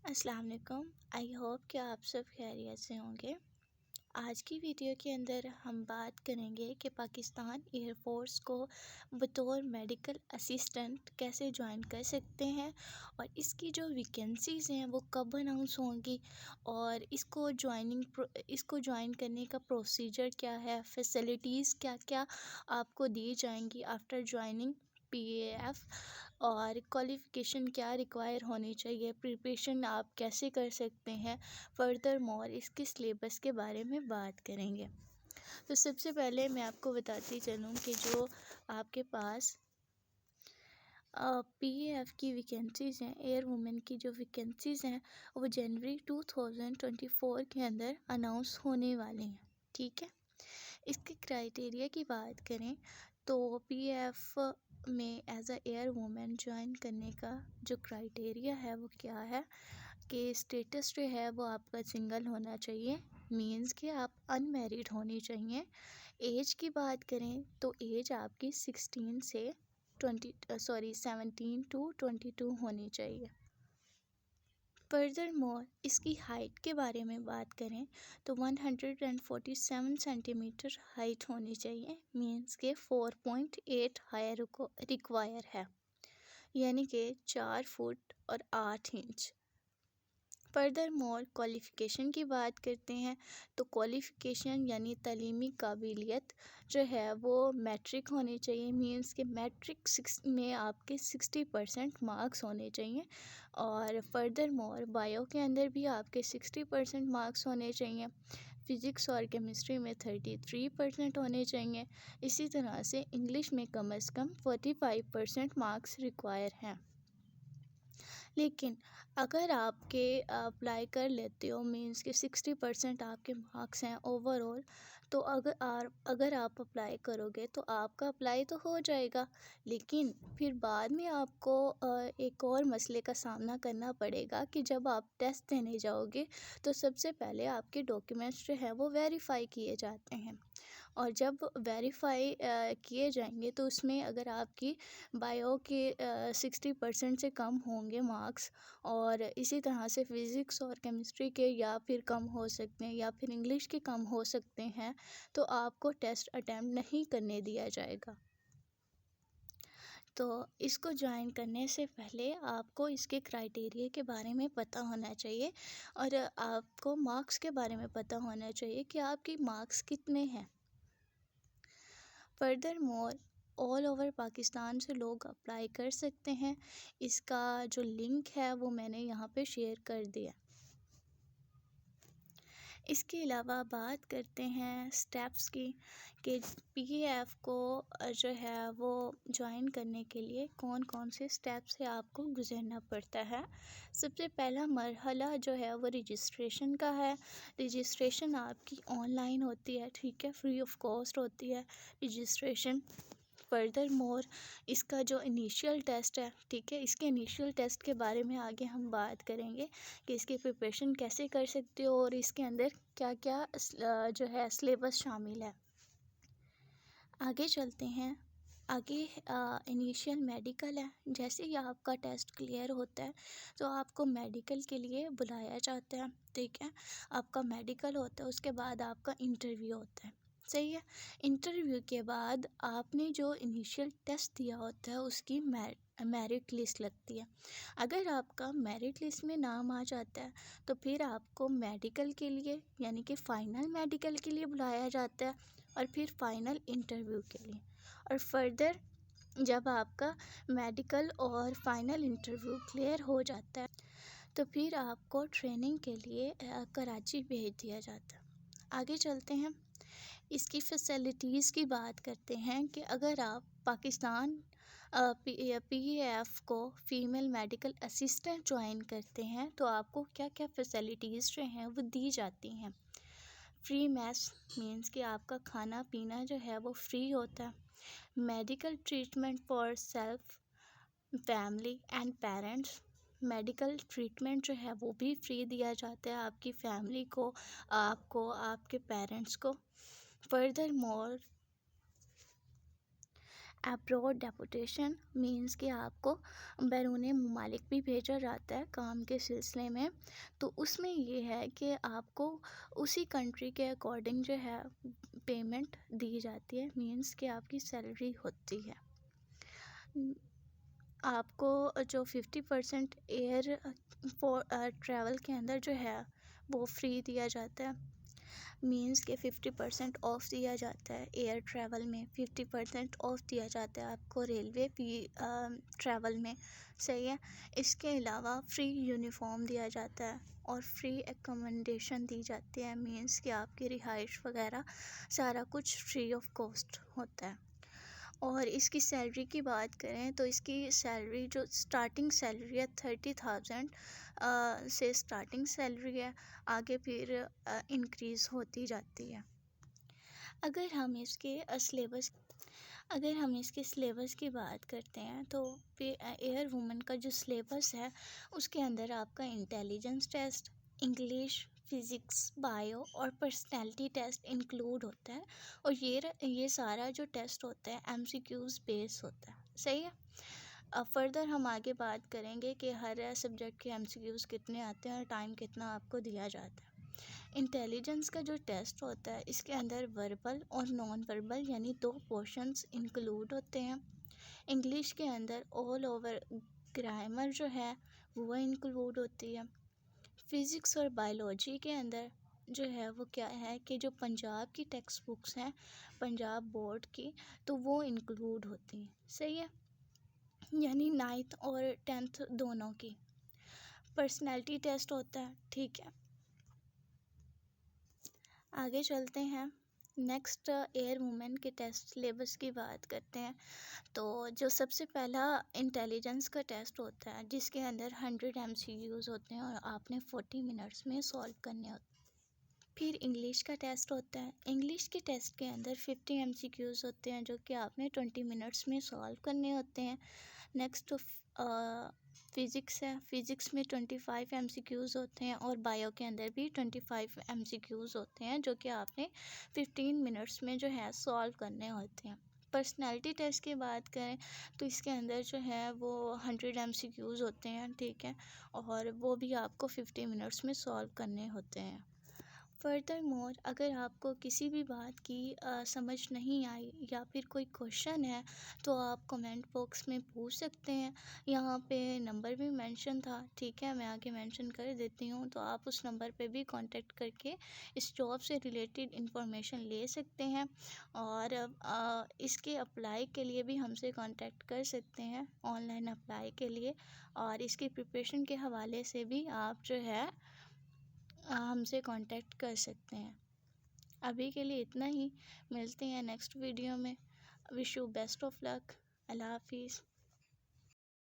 अस्सलाम वालेकुम। I hope कि आप सब खैरियत से होंगे। आज की वीडियो के अंदर हम बात करेंगे कि पाकिस्तान एयरफोर्स को बतौर मेडिकल असिस्टेंट कैसे ज्वाइन कर सकते हैं और इसकी जो वैकेंसीज़ हैं वो कब अनाउंस होंगी और इसको ज्वाइन करने का प्रोसीजर क्या है, फैसिलिटीज़ क्या क्या आपको दी जाएंगी आफ्टर ज्वाइनिंग पीएएफ और क्वालिफ़िकेशन क्या रिक्वायर होनी चाहिए, प्रिपरेशन आप कैसे कर सकते हैं। फर्दर मोर इसके सिलेबस के बारे में बात करेंगे। तो सबसे पहले मैं आपको बताती चलूँ कि जो आपके पास पीएएफ की वैकेंसीज़ हैं, एयर वुमेन की जो वैकेंसीज़ हैं वो जनवरी 2024 के अंदर अनाउंस होने वाली हैं। ठीक है, इसके क्राइटेरिया की बात करें तो पीएएफ में as a air women join करने का जो क्राइटेरिया है वो क्या है कि स्टेटस जो है वो आपका सिंगल होना चाहिए, मींस कि आप अनमैरिड होनी चाहिए। एज की बात करें तो एज आपकी 17 टू 22 होनी चाहिए। फर्दर मोर इसकी हाइट के बारे में बात करें तो 147 सेंटीमीटर हाइट होनी चाहिए, मींस के 4.8 हायर को रिक्वायर है, यानी कि 4 फुट और 8 इंच। फर्दर मोर क्वालिफ़िकेशन की बात करते हैं तो क्वालिफ़िकेशन यानी तालीमी काबिलियत जो है वो मैट्रिक होनी चाहिए, मींस के मैट्रिक में आपके 60% मार्क्स होने चाहिए और फर्दर मोर बायो के अंदर भी आपके 60% मार्क्स होने चाहिए, फ़िज़िक्स और केमिस्ट्री में 33% होने चाहिए। इसी तरह से इंग्लिश में कम से कम 45% मार्क्स रिक्वायर हैं। लेकिन अगर आपके अप्लाई कर लेते हो, मींस कि 60% आपके मार्क्स हैं ओवरऑल, तो अगर आप अप्लाई करोगे तो आपका अप्लाई तो हो जाएगा, लेकिन फिर बाद में आपको एक और मसले का सामना करना पड़ेगा कि जब आप टेस्ट देने जाओगे तो सबसे पहले आपके डॉक्यूमेंट्स जो हैं वो वेरीफाई किए जाते हैं और जब वेरीफाई किए जाएंगे तो उसमें अगर आपकी बायो के 60% से कम होंगे मार्क्स और इसी तरह से फ़िज़िक्स और केमिस्ट्री के या फिर कम हो सकते हैं या फिर इंग्लिश के कम हो सकते हैं, तो आपको टेस्ट अटैम्प्ट नहीं करने दिया जाएगा। तो इसको ज्वाइन करने से पहले आपको इसके क्राइटेरिया के बारे में पता होना चाहिए और आपको मार्क्स के बारे में पता होना चाहिए कि आपकी मार्क्स कितने हैं। Further more all over Pakistan से लोग अप्लाई कर सकते हैं। इसका जो लिंक है वो मैंने यहाँ पे शेयर कर दिया। इसके अलावा बात करते हैं स्टेप्स की कि पीएएफ को जो है वो ज्वाइन करने के लिए कौन कौन से स्टेप्स से आपको गुजरना पड़ता है। सबसे पहला मरहला जो है वो रजिस्ट्रेशन का है। रजिस्ट्रेशन आपकी ऑनलाइन होती है, ठीक है, फ्री ऑफ कॉस्ट होती है रजिस्ट्रेशन। फर्दर मोर इसका जो इनिशियल टेस्ट है, ठीक है, इसके इनिशियल टेस्ट के बारे में आगे हम बात करेंगे कि इसकी प्रिपरेशन कैसे कर सकते हो और इसके अंदर क्या क्या जो है सिलेबस शामिल है। आगे चलते हैं। आगे इनिशियल मेडिकल है। जैसे ही आपका टेस्ट क्लियर होता है तो आपको मेडिकल के लिए बुलाया जाता है, ठीक है, आपका मेडिकल होता है, उसके बाद आपका इंटरव्यू होता है, सही है। इंटरव्यू के बाद आपने जो इनिशियल टेस्ट दिया होता है उसकी मेरिट लिस्ट लगती है। अगर आपका मेरिट लिस्ट में नाम आ जाता है तो फिर आपको मेडिकल के लिए यानी कि फ़ाइनल मेडिकल के लिए बुलाया जाता है और फिर फ़ाइनल इंटरव्यू के लिए। और फर्दर जब आपका मेडिकल और फाइनल इंटरव्यू क्लियर हो जाता है तो फिर आपको ट्रेनिंग के लिए कराची भेज दिया जाता है। आगे चलते हैं। इसकी फैसिलिटीज़ की बात करते हैं कि अगर आप पाकिस्तान पीएएफ को फ़ीमेल मेडिकल असिस्टेंट ज्वाइन करते हैं तो आपको क्या क्या फैसिलिटीज़ जो हैं वो दी जाती हैं। फ्री मैस, मीन्स कि आपका खाना पीना जो है वो फ्री होता है। Medical treatment for self, family and parents, medical treatment जो है वो भी फ्री दिया जाता है आपकी फैमिली को, आपको, आपके पेरेंट्स को। Further more abroad deputation means कि आपको बैरून ममालिक भी भेजा जाता है काम के सिलसिले में। तो उसमें ये है कि आपको उसी कंट्री के अकॉर्डिंग जो है पेमेंट दी जाती है, मीन्स कि आपकी सैलरी होती है। आपको जो 50% एयर फॉर ट्रैवल के अंदर जो है वो फ्री दिया जाता है, मीन्स के 50% ऑफ दिया जाता है एयर ट्रैवल में, 50% ऑफ दिया जाता है आपको रेलवे ट्रैवल में, सही है। इसके अलावा फ्री यूनिफॉर्म दिया जाता है और फ्री एकोमोडेशन दी जाती है, मीन्स कि आपकी रिहाइश वगैरह सारा कुछ फ्री ऑफ कॉस्ट होता है। और इसकी सैलरी की बात करें तो इसकी सैलरी जो स्टार्टिंग सैलरी है 30,000 से स्टार्टिंग सैलरी है, आगे फिर इंक्रीज़ होती जाती है। अगर हम इसके सिलेबस की बात करते हैं तो एयर वुमेन का जो सिलेबस है उसके अंदर आपका intelligence test, English, physics, bio और पर्सनैलिटी टेस्ट इंक्लूड होता है। और ये सारा जो टेस्ट होता है एमसीक्यूज़ बेस होता है, सही है। अब फर्दर हम आगे बात करेंगे कि हर सब्जेक्ट के एमसीक्यूज़ कितने आते हैं और टाइम कितना आपको दिया जाता है। इंटेलिजेंस का जो टेस्ट होता है इसके अंदर वर्बल और नॉन वर्बल यानी 2 पोर्शंस इंक्लूड होते हैं। इंग्लिश के अंदर ऑल ओवर ग्रामर जो है वो इंक्लूड होती है। फिज़िक्स और बायोलॉजी के अंदर जो है वो क्या है कि जो पंजाब की टेक्स्ट बुक्स हैं पंजाब बोर्ड की, तो वो इंक्लूड होती हैं, सही है, यानी 9th और 10th दोनों की। पर्सनैलिटी टेस्ट होता है, ठीक है। आगे चलते हैं, नेक्स्ट एयर वुमेन के टेस्ट सिलेबस की बात करते हैं। तो जो सबसे पहला इंटेलिजेंस का टेस्ट होता है जिसके अंदर 100 MCQs होते हैं और आपने 40 मिनट्स में सॉल्व करने होते हैं। फिर इंग्लिश का टेस्ट होता है, इंग्लिश के टेस्ट के अंदर 50 MCQs होते हैं जो कि आपने 20 मिनट्स में सॉल्व करने होते हैं। नेक्स्ट फिज़िक्स है, फिज़िक्स में 25 MCQs होते हैं और बायो के अंदर भी 25 MCQs होते हैं जो कि आपने 15 मिनट्स में जो है सॉल्व करने होते हैं। पर्सनैलिटी टेस्ट की बात करें तो इसके अंदर जो है वो 100 MCQs होते हैं, ठीक है, और वो भी आपको 50 मिनट्स में सॉल्व करने होते हैं। फर्दर मोर अगर आपको किसी भी बात की समझ नहीं आई या फिर कोई क्वेश्चन है तो आप कमेंट बॉक्स में पूछ सकते हैं। यहाँ पे नंबर भी मेंशन था, ठीक है, मैं आगे मेंशन कर देती हूँ, तो आप उस नंबर पे भी कांटेक्ट करके इस जॉब से रिलेटेड इंफॉर्मेशन ले सकते हैं। और इसके अप्लाई के लिए भी हमसे कांटेक्ट कर सकते हैं, ऑनलाइन अप्लाई के लिए। और इसकी प्रिपरेशन के हवाले से भी आप जो है हमसे कांटेक्ट कर सकते हैं। अभी के लिए इतना ही, मिलते हैं नेक्स्ट वीडियो में। Wish you best of luck. अल्लाह हाफिज़।